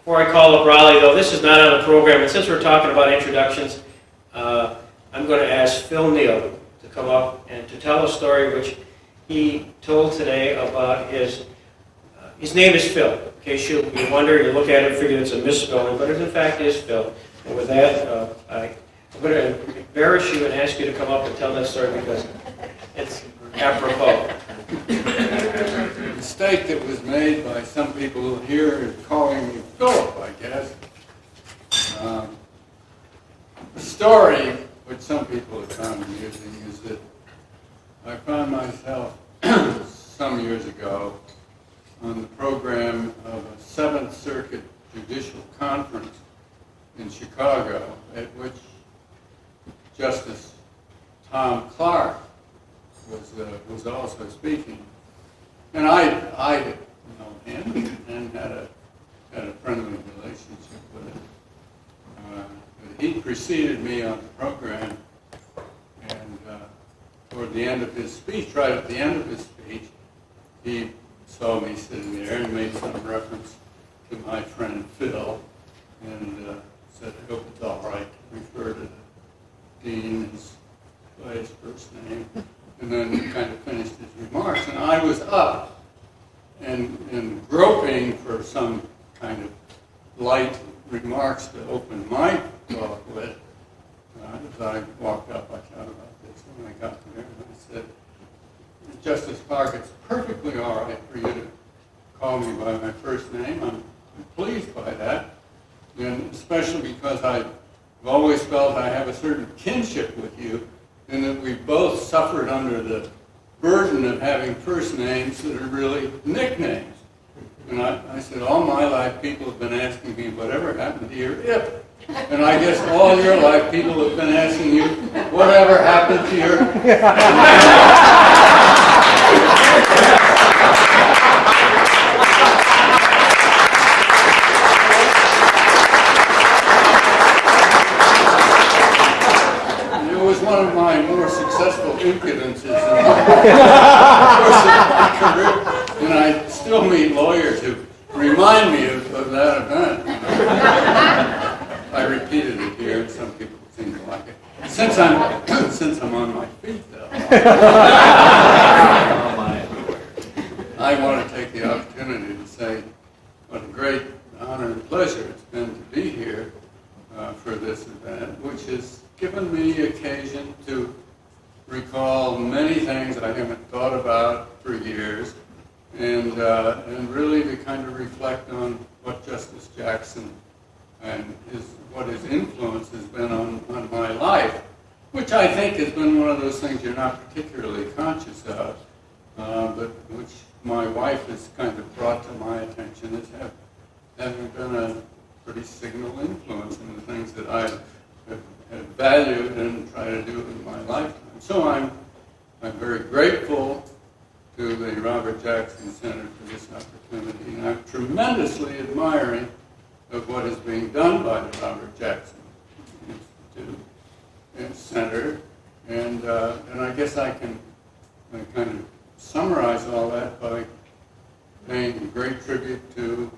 Before I call up Raleigh, though, this is not on the program, and since we're talking about introductions, I'm going to ask Phil Neal to come up and to tell a story which he told today about his name is Phil. In case you wonder, you look at it and figure it's a misspelling, but it in fact is Phil. And with that, I'm going to embarrass you and ask you to come up and tell that story because it's apropos. The mistake that was made by some people here is calling me Philip, I guess. The story, which some people have found amusing, is that I found myself some years ago on the program of a Seventh Circuit Judicial Conference in Chicago, at which Justice Tom Clark was also speaking. And I didn't know him and had a friendly relationship with him. He preceded me on the program, and toward the end of his speech, right at the end of his speech, he saw me sitting there and made some reference to my friend Phil, and said, I hope it's all right to refer to the dean by his first name, and then he kind of finished his remarks. And I was up and groping for some kind of light remarks to open my talk with. As I walked up, I thought about this when I got there, and I said, Justice Clark, it's perfectly all right for you to call me by my first name. I'm pleased by that, and especially because I've always felt I have a certain kinship with you, and that we both suffered under the burden of having first names that are really nicknames. And I said, all my life people have been asking me, whatever happened to your Ip? And I guess all your life people have been asking you, whatever happened to your... It was one of my more successful impudences in the course of my career. And I still meet lawyers who remind me of that event. I repeated it here, and some people seem to like it. Since I'm on my feet, though, I want to take the opportunity to say what a great honor and pleasure it's been to be here for this event, which has given me occasion to recall many things I haven't thought about for years, and really to kind of reflect on what Justice Jackson and what his influence has been on my life, which I think has been one of those things you're not particularly conscious of, but which my wife has kind of brought to my attention as having been a pretty signal influence in the things that I have valued and try to do in my lifetime. So I'm very grateful to the Robert Jackson Center for this opportunity, and I'm tremendously admiring of what is being done by the Robert Jackson Institute and Center, and I guess I can kind of summarize all that by paying great tribute to